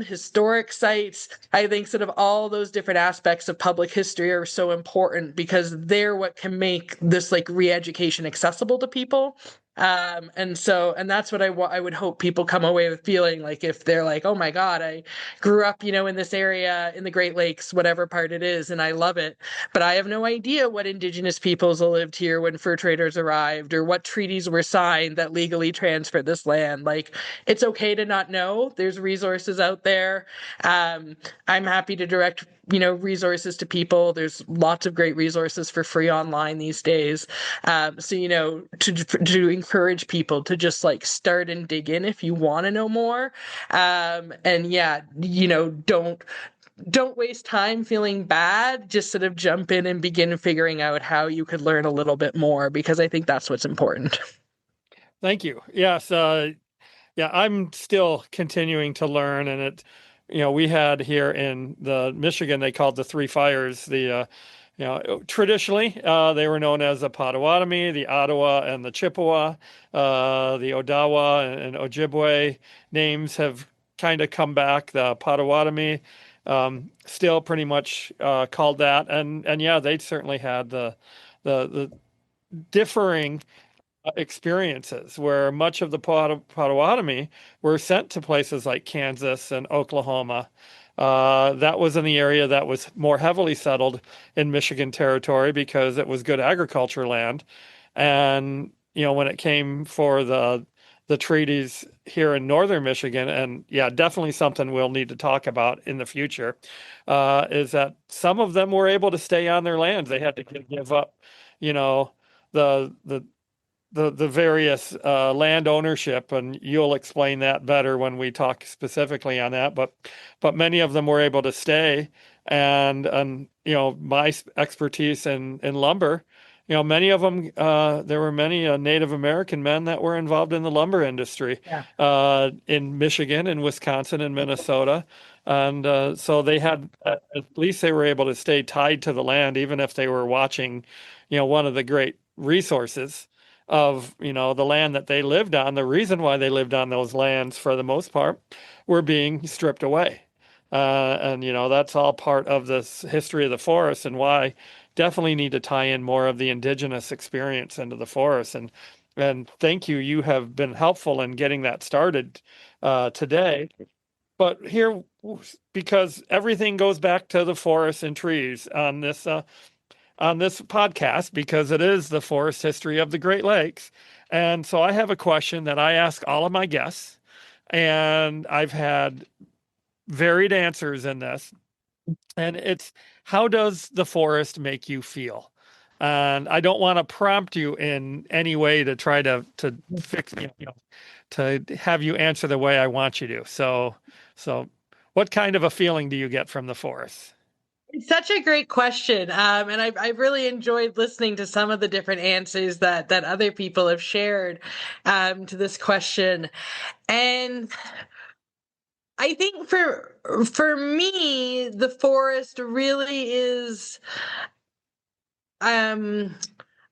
historic sites. I think sort of all those different aspects of public history are so important, because they're what can make this re-education accessible to people. And that's what I would hope people come away with feeling like, if they're like, oh my God, I grew up, in this area in the Great Lakes, whatever part it is, and I love it, but I have no idea what Indigenous peoples lived here when fur traders arrived, or what treaties were signed that legally transferred this land. It's okay to not know. There's resources out there. I'm happy to direct resources to people. There's lots of great resources for free online these days. So, to encourage people to just start and dig in if you want to know more. And yeah, don't waste time feeling bad. Just sort of jump in and begin figuring out how you could learn a little bit more, because I think that's what's important.
Thank you. Yes. Yeah, I'm still continuing to learn, and we had here in the Michigan, they called the Three Fires. Traditionally, they were known as the Potawatomi, the Ottawa, and the Chippewa. The Odawa and Ojibwe names have kind of come back. The Potawatomi still pretty much called that. And yeah, they certainly had the differing experiences where much of the Potawatomi were sent to places like Kansas and Oklahoma. That was in the area that was more heavily settled in Michigan territory because it was good agriculture land. And when it came for the treaties here in northern Michigan, and yeah, definitely something we'll need to talk about in the future, is that some of them were able to stay on their lands. They had to give up, the the the various land ownership, and you'll explain that better when we talk specifically on that. But many of them were able to stay, and my expertise in lumber. Many of them, there were many Native American men that were involved in the lumber industry
Yeah.
in Michigan and Wisconsin and Minnesota. And so they had, at least they were able to stay tied to the land, even if they were watching, one of the great resources of, the land that they lived on. The reason why they lived on those lands, for the most part, were being stripped away. And that's all part of this history of the forest, and why definitely need to tie in more of the indigenous experience into the forest. And thank you. You have been helpful in getting that started today. But here, because everything goes back to the forests and trees on this podcast, because it is the forest history of the Great Lakes. And so I have a question that I ask all of my guests, and I've had varied answers in this. And it's, how does the forest make you feel? And I don't want to prompt you in any way to try to fix, to have you answer the way I want you to. So what kind of a feeling do you get from the forest?
It's such a great question. And I've really enjoyed listening to some of the different answers that other people have shared to this question. And I think for me, the forest really is um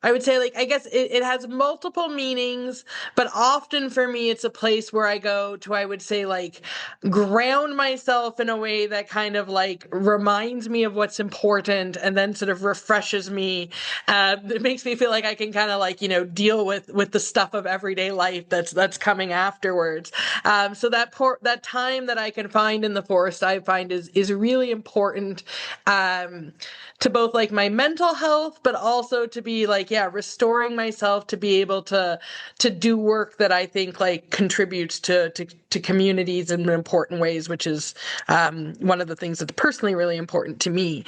I would say, like, I guess it has multiple meanings, but often for me, it's a place where I go to, I would say, like, ground myself in a way that kind of like reminds me of what's important, and then sort of refreshes me. It makes me feel like I can kind of like, deal with the stuff of everyday life that's coming afterwards. So that time that I can find in the forest, I find is really important. To both like my mental health, but also to be like, yeah, restoring myself to be able to do work that I think like contributes to communities in important ways, which is one of the things that's personally really important to me.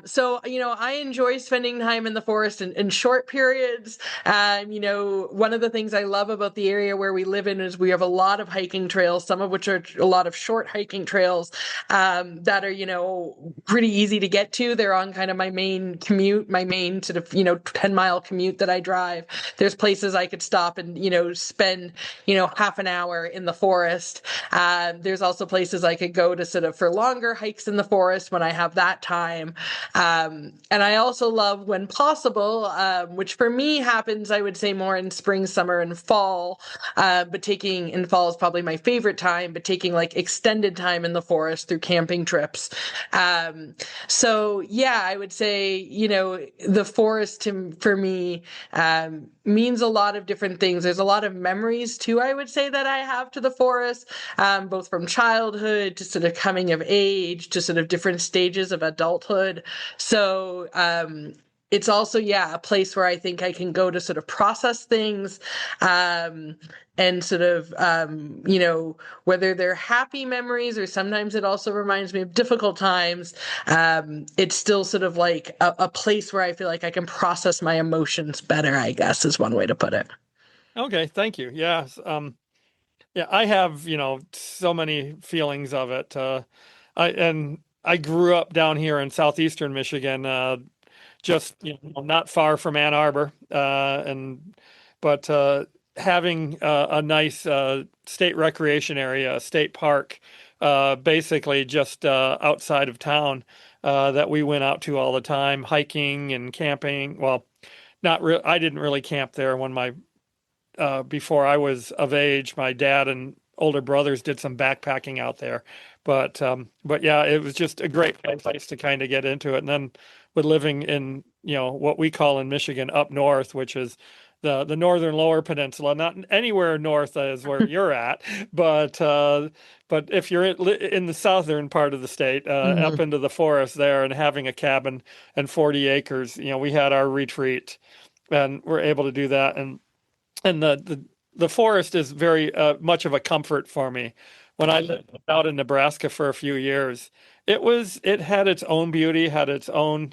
So, I enjoy spending time in the forest in short periods. One of the things I love about the area where we live in is we have a lot of hiking trails, some of which are a lot of short hiking trails that are, pretty easy to get to. They're on kind of my main commute, my main sort of, 10-mile commute that I drive. There's places I could stop and, spend, half an hour in the forest. There's also places I could go to sort of for longer hikes in the forest when I have that time. And I also love, when possible, which for me happens, I would say, more in spring, summer, and fall. But taking in fall is probably my favorite time, but taking like extended time in the forest through camping trips. So yeah, I would say, the forest for me means a lot of different things. There's a lot of memories too, I would say, that I have to the forest, both from childhood to sort of coming of age to sort of different stages of adulthood. So it's also, yeah, a place where I think I can go to sort of process things, and sort of, whether they're happy memories or sometimes it also reminds me of difficult times. It's still sort of like a place where I feel like I can process my emotions better, I guess, is one way to put it.
Okay, thank you. Yes. Yeah, I have, so many feelings of it. I grew up down here in southeastern Michigan, just not far from Ann Arbor, but having a nice state recreation area, a state park, basically just outside of town, that we went out to all the time, hiking and camping. Well, not I didn't really camp there when before I was of age. My dad and older brothers did some backpacking out there. But yeah, it was just a great place to kind of get into it. And then with living in, what we call in Michigan up north, which is the northern lower peninsula, not anywhere north as where you're at, but if you're in the southern part of the state, up into the forest there, and having a cabin and 40 acres, we had our retreat, and we're able to do that. And the forest is very much of a comfort for me. When I lived out in Nebraska for a few years, it had its own beauty, had its own,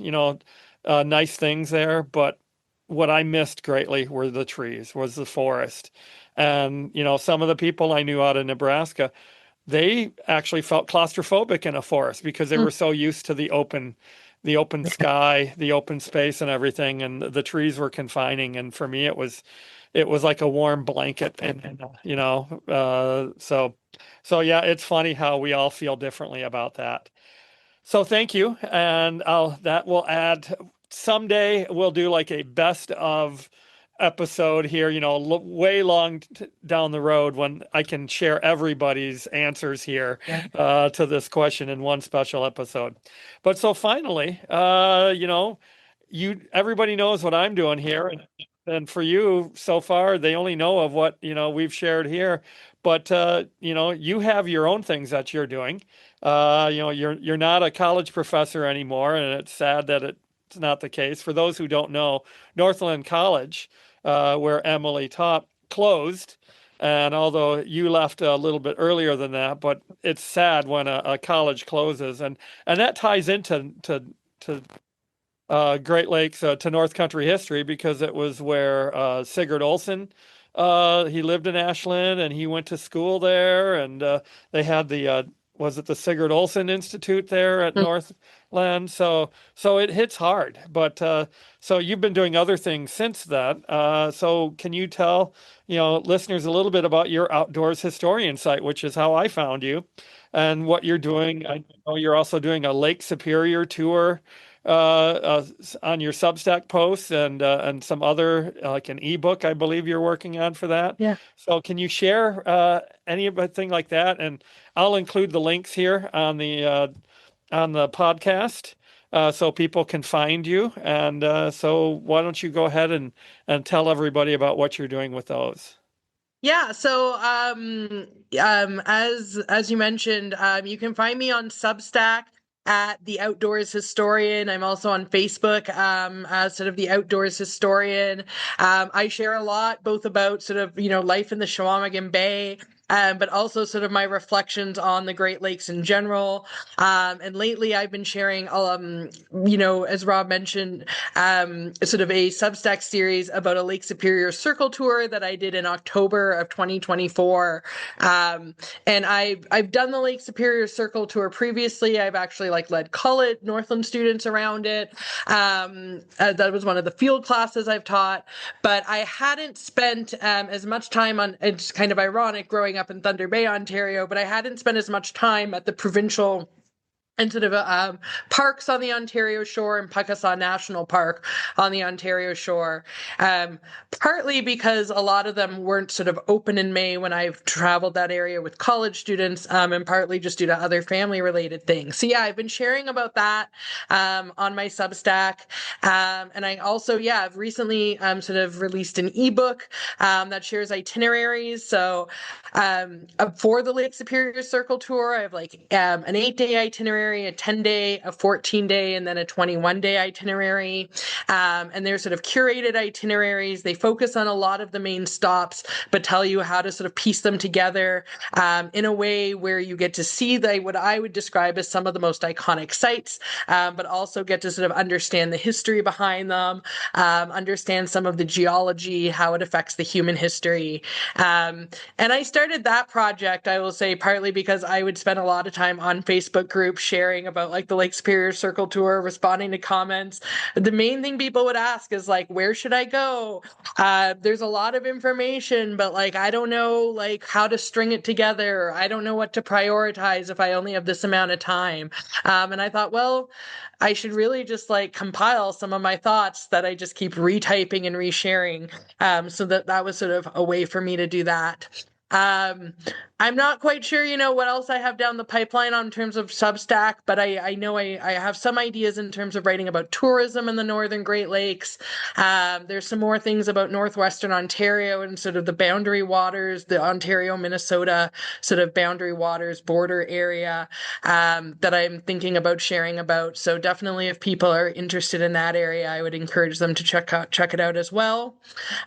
nice things there, but what I missed greatly were the trees, was the forest. And, some of the people I knew out in Nebraska, they actually felt claustrophobic in a forest because they were so used to the open sky, the open space and everything, and the trees were confining. And for me, it was like a warm blanket, and so yeah, it's funny how we all feel differently about that. So thank you, and that will add. Someday we'll do like a best of episode here, way long down the road, when I can share everybody's answers here to this question in one special episode. But so finally, everybody knows what I'm doing here, and for you so far, they only know of what we've shared here. But you have your own things that you're doing. You're not a college professor anymore, and it's sad that it's not the case. For those who don't know, Northland College, where Emily taught, closed. And although you left a little bit earlier than that, but it's sad when a college closes, and that ties into Great Lakes, to North Country history, because it was where Sigurd Olson, he lived in Ashland, and he went to school there, and they had was it the Sigurd Olson Institute there at Northland? So it hits hard. But so you've been doing other things since that. So can you tell listeners a little bit about your outdoors historian site, which is how I found you, and what you're doing? I know you're also doing a Lake Superior tour on your Substack posts, and some other, like an ebook, I believe you're working on for that.
Yeah.
So can you share anything like that? And I'll include the links here on the podcast, so people can find you. And so why don't you go ahead and tell everybody about what you're doing with those?
Yeah, so as you mentioned, you can find me on Substack at The Outdoors Historian. I'm also on Facebook as sort of The Outdoors Historian. I share a lot both about sort of, life in the Chequamegon Bay, but also sort of my reflections on the Great Lakes in general. And lately I've been sharing, as Rob mentioned, sort of a Substack series about a Lake Superior Circle tour that I did in October of 2024. And I've done the Lake Superior Circle tour previously. I've actually led college Northland students around it. That was one of the field classes I've taught, but I hadn't spent as much time on. It's kind of ironic growing up in Thunder Bay, Ontario, but I hadn't spent as much time at the provincial and sort of parks on the Ontario shore, and Puckasaw National Park on the Ontario shore, partly because a lot of them weren't sort of open in May when I've traveled that area with college students, and partly just due to other family-related things. So yeah, I've been sharing about that on my Substack, and I also, I've recently sort of released an ebook that shares itineraries. So for the Lake Superior Circle tour, I have an 8-day itinerary, a 10-day, a 14-day, and then a 21-day itinerary. And they're sort of curated itineraries. They focus on a lot of the main stops, but tell you how to sort of piece them together in a way where you get to see what I would describe as some of the most iconic sites, but also get to sort of understand the history behind them, understand some of the geology, how it affects the human history. And I started that project, I will say, partly because I would spend a lot of time on Facebook groups sharing about the Lake Superior Circle tour, responding to comments. The main thing people would ask is where should I go? There's a lot of information, but I don't know how to string it together. I don't know what to prioritize if I only have this amount of time. And I thought, well, I should really just compile some of my thoughts that I just keep retyping and resharing. So that was sort of a way for me to do that. I'm not quite sure, what else I have down the pipeline on terms of Substack, but I know I have some ideas in terms of writing about tourism in the Northern Great Lakes. There's some more things about Northwestern Ontario and sort of the boundary waters, the Ontario-Minnesota sort of boundary waters border area that I'm thinking about sharing about. So definitely if people are interested in that area, I would encourage them to check it out as well.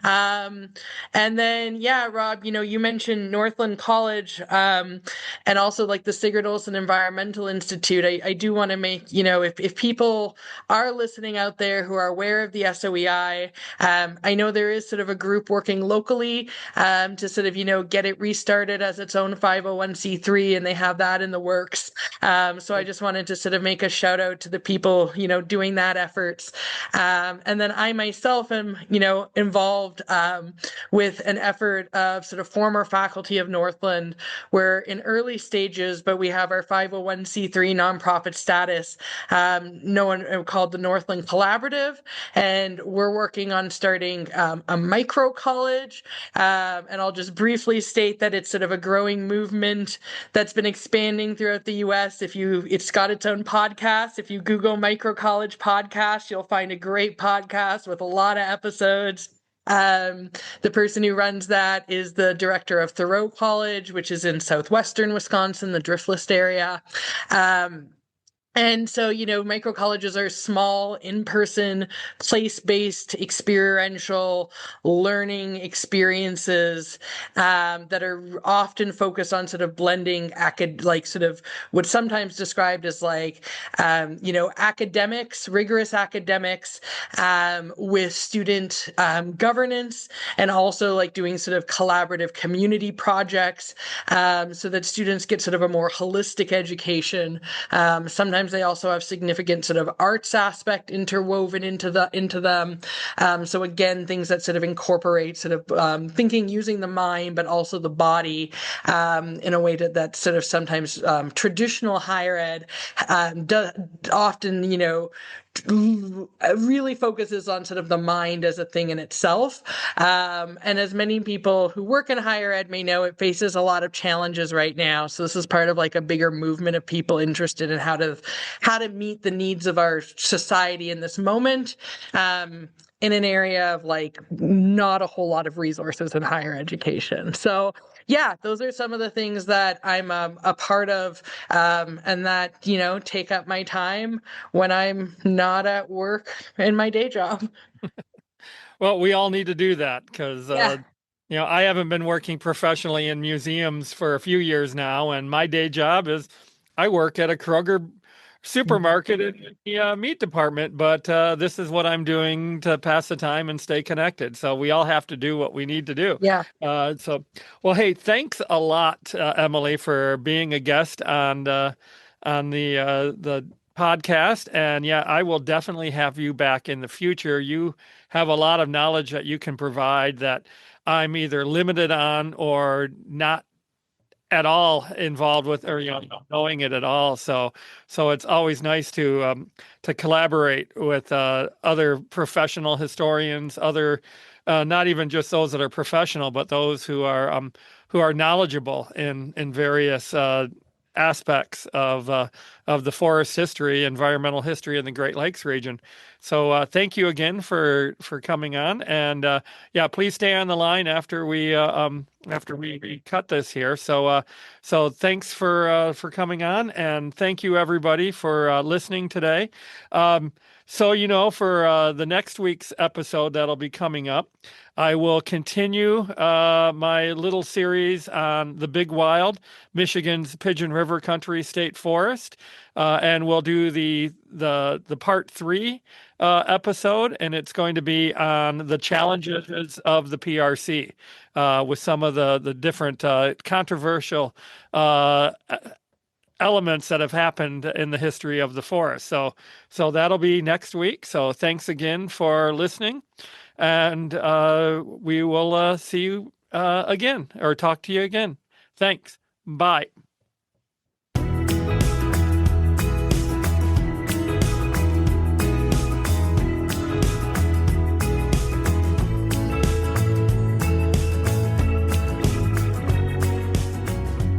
And then, yeah, Rob, you mentioned Northland College and also like the Sigurd Olson Environmental Institute. I do want to make, if people are listening out there who are aware of the SOEI, I know there is sort of a group working locally to sort of, get it restarted as its own 501c3, and they have that in the works. So I just wanted to sort of make a shout out to the people, doing that efforts. And then I myself am, involved with an effort of sort of former faculty of Northland. We're in early stages, but we have our 501c3 nonprofit status, known called the Northland Collaborative, and we're working on starting a micro college. And I'll just briefly state that it's sort of a growing movement that's been expanding throughout the U.S. It's got its own podcast. If you Google Micro College Podcast, you'll find a great podcast with a lot of episodes. The person who runs that is the director of Thoreau College, which is in southwestern Wisconsin, the Driftless area. And so, micro colleges are small, in-person, place-based, experiential learning experiences that are often focused on sort of blending sort of what's sometimes described as academics, rigorous academics with student governance, and also like doing sort of collaborative community projects so that students get sort of a more holistic education. Sometimes they also have significant sort of arts aspect interwoven into them. So again, things that sort of incorporate sort of thinking using the mind, but also the body in a way that sort of sometimes traditional higher ed often, really focuses on sort of the mind as a thing in itself. And as many people who work in higher ed may know, it faces a lot of challenges right now. So this is part of like a bigger movement of people interested in how to meet the needs of our society in this moment. In an area of like not a whole lot of resources in higher education. So yeah, those are some of the things that I'm a part of and that, take up my time when I'm not at work in my day job.
Well, we all need to do that because, I haven't been working professionally in museums for a few years now. And my day job is I work at a Kroger supermarket in the meat department, but this is what I'm doing to pass the time and stay connected. So we all have to do what we need to do.
Yeah.
Well, hey, thanks a lot, Emily, for being a guest on the podcast. And yeah, I will definitely have you back in the future. You have a lot of knowledge that you can provide that I'm either limited on or not at all involved with, or knowing it at all. So it's always nice to collaborate with other professional historians, other not even just those that are professional, but those who are knowledgeable in various aspects of the forest history, environmental history in the Great Lakes region. So thank you again for coming on, and please stay on the line after we cut this here. So thanks for coming on, and thank you everybody for listening today. For the next week's episode that'll be coming up, I will continue my little series on the Big Wild, Michigan's Pigeon River Country State Forest, and we'll do the part 3 episode, and it's going to be on the challenges of the PRC with some of the different controversial elements that have happened in the history of the forest. So that'll be next week. So thanks again for listening. And we will see you again, or talk to you again. Thanks. Bye.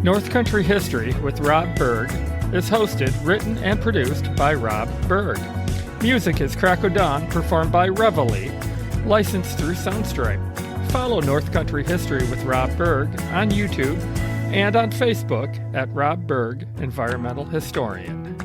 North Country History with Rob Berg is hosted, written, and produced by Rob Berg. Music is Crack o' Dawn, performed by Reveille, licensed through Soundstripe. Follow North Country History with Rob Berg on YouTube and on Facebook at Rob Berg, Environmental Historian.